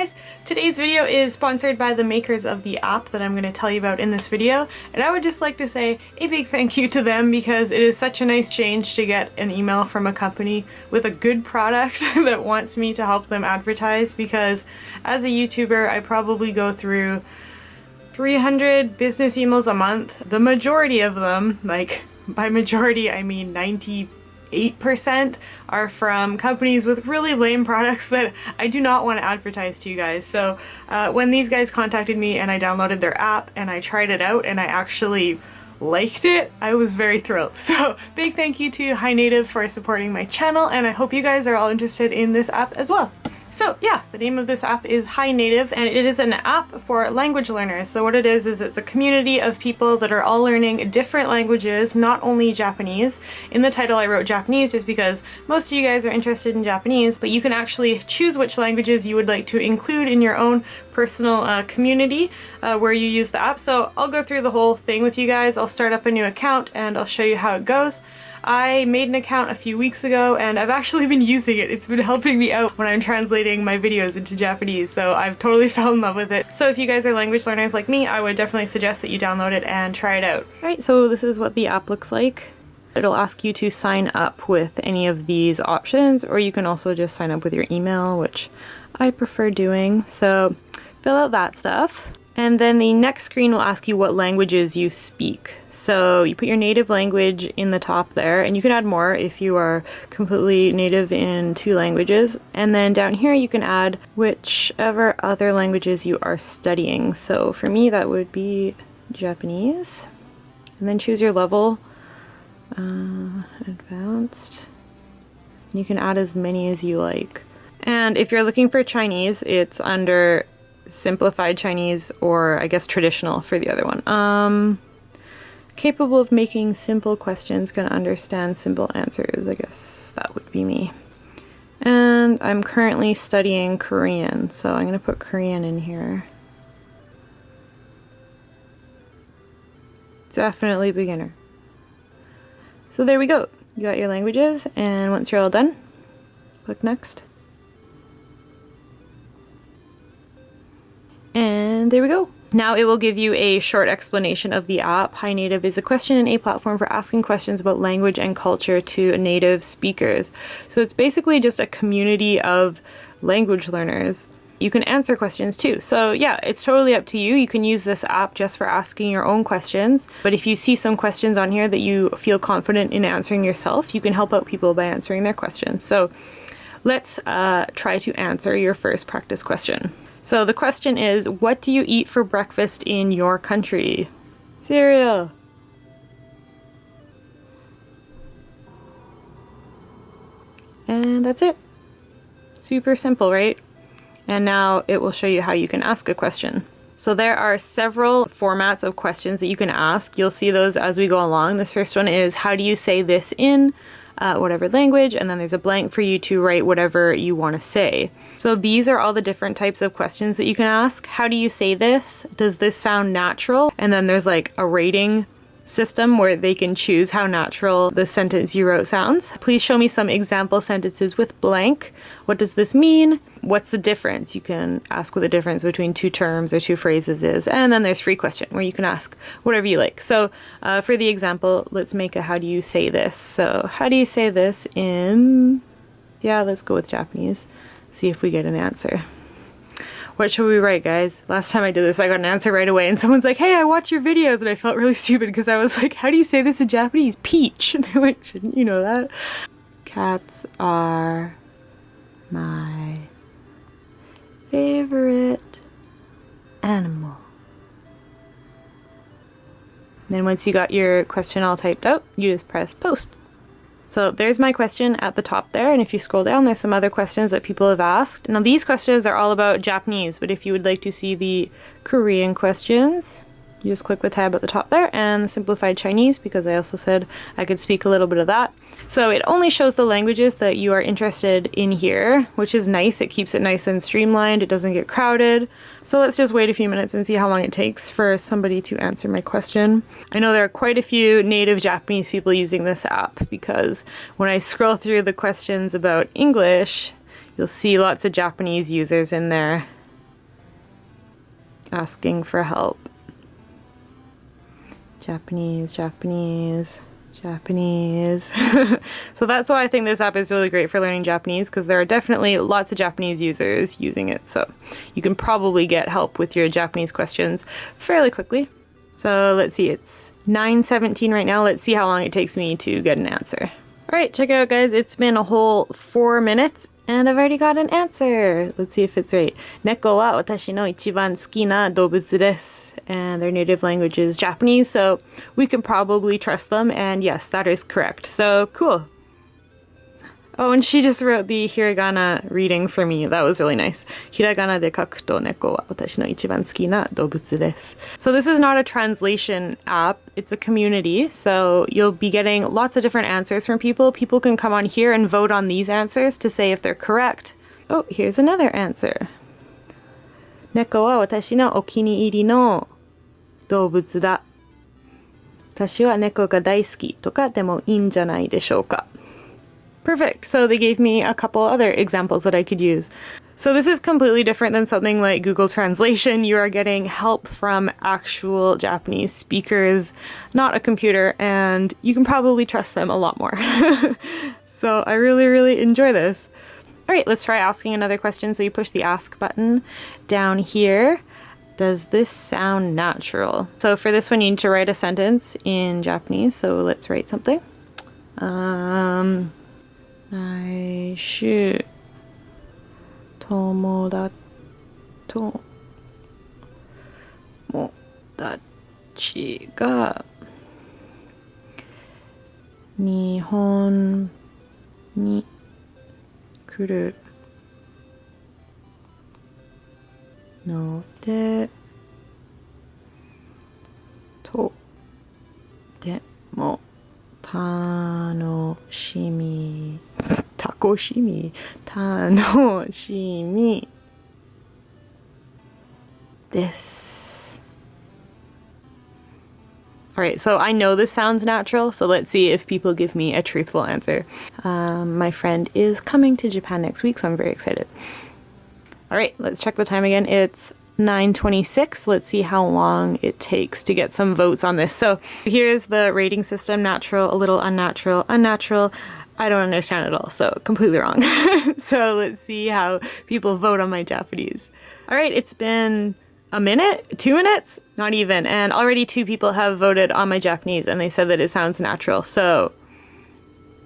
guys! Today's video is sponsored by the makers of the app that I'm going to tell you about in this video, and I would just like to say a big thank you to them because it is such a nice change to get an email from a company with a good product that wants me to help them advertise, because as a YouTuber I probably go through 300 business emails a month. The majority of them, like by majority I mean 98%, are from companies with really lame products that I do not want to advertise to you guys. So when these guys contacted me and I downloaded their app and I tried it out and I actually liked it, I was very thrilled. So big thank you to Hi Native for supporting my channel, and I hope you guys are all interested in this app as well. So yeah, the name of this app is Hi Native, and it is an app for language learners. So what it is it's a community of people that are all learning different languages, not only Japanese. In the title I wrote Japanese just because most of you guys are interested in Japanese, but you can actually choose which languages you would like to include in your own personal community where you use the app. So I'll go through the whole thing with you guys. I'll start up a new account and I'll show you how it goes. I made an account a few weeks ago and I've actually been using it. It's been helping me out when I'm translating my videos into Japanese, so I've totally fell in love with it. So if you guys are language learners like me, I would definitely suggest that you download it and try it out. Alright, so this is what the app looks like. It'll ask you to sign up with any of these options, or you can also just sign up with your email, which I prefer doing. So fill out that stuff. And then the next screen will ask you what languages you speak. So you put your native language in the top there, and you can add more if you are completely native in 2 languages. And then down here you can add whichever other languages you are studying. So for me that would be Japanese. And then choose your level, advanced. And you can add as many as you like. And if you're looking for Chinese, it's under simplified Chinese, or I guess traditional for the other one. Capable of making simple questions, can understand simple answers. I guess that would be me. And I'm currently studying Korean, so I'm going to put Korean in here. Definitely beginner. So there we go. You got your languages, and once you're all done, click next. And there we go. Now it will give you a short explanation of the app. Hi Native is a Question&A platform for asking questions about language and culture to native speakers. So it's basically just a community of language learners. You can answer questions too. So yeah, it's totally up to you. You can use this app just for asking your own questions. But if you see some questions on here that you feel confident in answering yourself, you can help out people by answering their questions. So let's try to answer your first practice question. So the question is, what do you eat for breakfast in your country? Cereal. And that's it. Super simple, right? And now it will show you how you can ask a question. So there are several formats of questions that you can ask. You'll see those as we go along. This first one is, how do you say this in whatever language? And then there's a blank for you to write whatever you want to say. So these are all the different types of questions that you can ask. How do you say this? Does this sound natural? And then there's like a rating system where they can choose how natural the sentence you wrote sounds. Please show me some example sentences with blank. What does this mean? What's the difference? You can ask what the difference between 2 terms or 2 phrases is. And then there's free question where you can ask whatever you like. So for the example, let's make a how do you say this. So how do you say this in, yeah, let's go with Japanese. See if we get an answer. What should we write, guys? Last time I did this, I got an answer right away, and someone's like, hey, I watch your videos, and I felt really stupid because I was like, how do you say this in Japanese? Peach. And they're like, shouldn't you know that? Cats are my favorite animal. Then once you got your question all typed out, you just press post. So there's my question at the top there, and if you scroll down, there's some other questions that people have asked. Now these questions are all about Japanese, but if you would like to see the Korean questions, you just click the tab at the top there, and simplified Chinese, because I also said I could speak a little bit of that. So it only shows the languages that you are interested in here, which is nice. It keeps it nice and streamlined. It doesn't get crowded. So let's just wait a few minutes and see how long it takes for somebody to answer my question. I know there are quite a few native Japanese people using this app, because when I scroll through the questions about English, you'll see lots of Japanese users in there. asking for help. Japanese, Japanese, Japanese. So that's why I think this app is really great for learning Japanese, because there are definitely lots of Japanese users using it. So you can probably get help with your Japanese questions fairly quickly. So let's see, it's 9:17 right now. Let's see how long it takes me to get an answer. All right, check it out, guys. It's been a whole 4 minutes and I've already got an answer. Let's see if it's right. Neko wa watashi no ichiban suki na doubutsu desu. And their native language is Japanese, so we can probably trust them. And yes, that is correct. So cool. Oh, and she just wrote the hiragana reading for me. That was really nice. Hiragana de kaku to neko wa watashi no ichiban suki na doubutsu desu. So this is not a translation app, it's a community. So you'll be getting lots of different answers from people. People can come on here and vote on these answers to say if they're correct. Oh, here's another answer. Neko wa watashi no okiniiri no doubutsu da. Watashi wa neko ga daisuki toka demo ii n janai deshou ka. Perfect. So they gave me a couple other examples that I could use. So this is completely different than something like Google Translation. You are getting help from actual Japanese speakers, not a computer, and you can probably trust them a lot more. So I really, really enjoy this. All right, let's try asking another question. So you push the ask button down here. Does this sound natural? So for this one, you need to write a sentence in Japanese. So let's write something. 来週友達が日本に来るのでとても楽しみです。Alright, so I know this sounds natural, so let's see if people give me a truthful answer. My friend is coming to Japan next week, so I'm very excited. Alright, let's check the time again. It's 9:26. Let's see how long it takes to get some votes on this. So here's the rating system: natural, a little unnatural, unnatural. I don't understand it all, so completely wrong. So let's see how people vote on my Japanese. All right, it's been a minute, 2 minutes, not even, and already 2 people have voted on my Japanese and they said that it sounds natural. So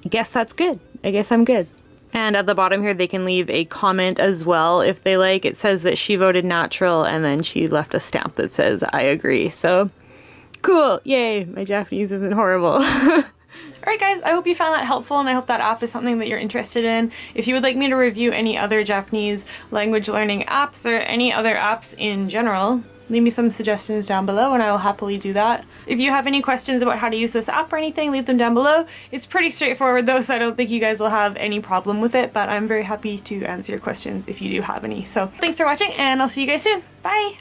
I guess that's good. I guess I'm good. And at the bottom here, they can leave a comment as well if they like. It says that she voted natural and then she left a stamp that says, I agree. So cool. Yay. My Japanese isn't horrible. Alright guys, I hope you found that helpful and I hope that app is something that you're interested in. If you would like me to review any other Japanese language learning apps or any other apps in general, leave me some suggestions down below and I will happily do that. If you have any questions about how to use this app or anything, leave them down below. It's pretty straightforward though, so I don't think you guys will have any problem with it, but I'm very happy to answer your questions if you do have any. So thanks for watching and I'll see you guys soon. Bye!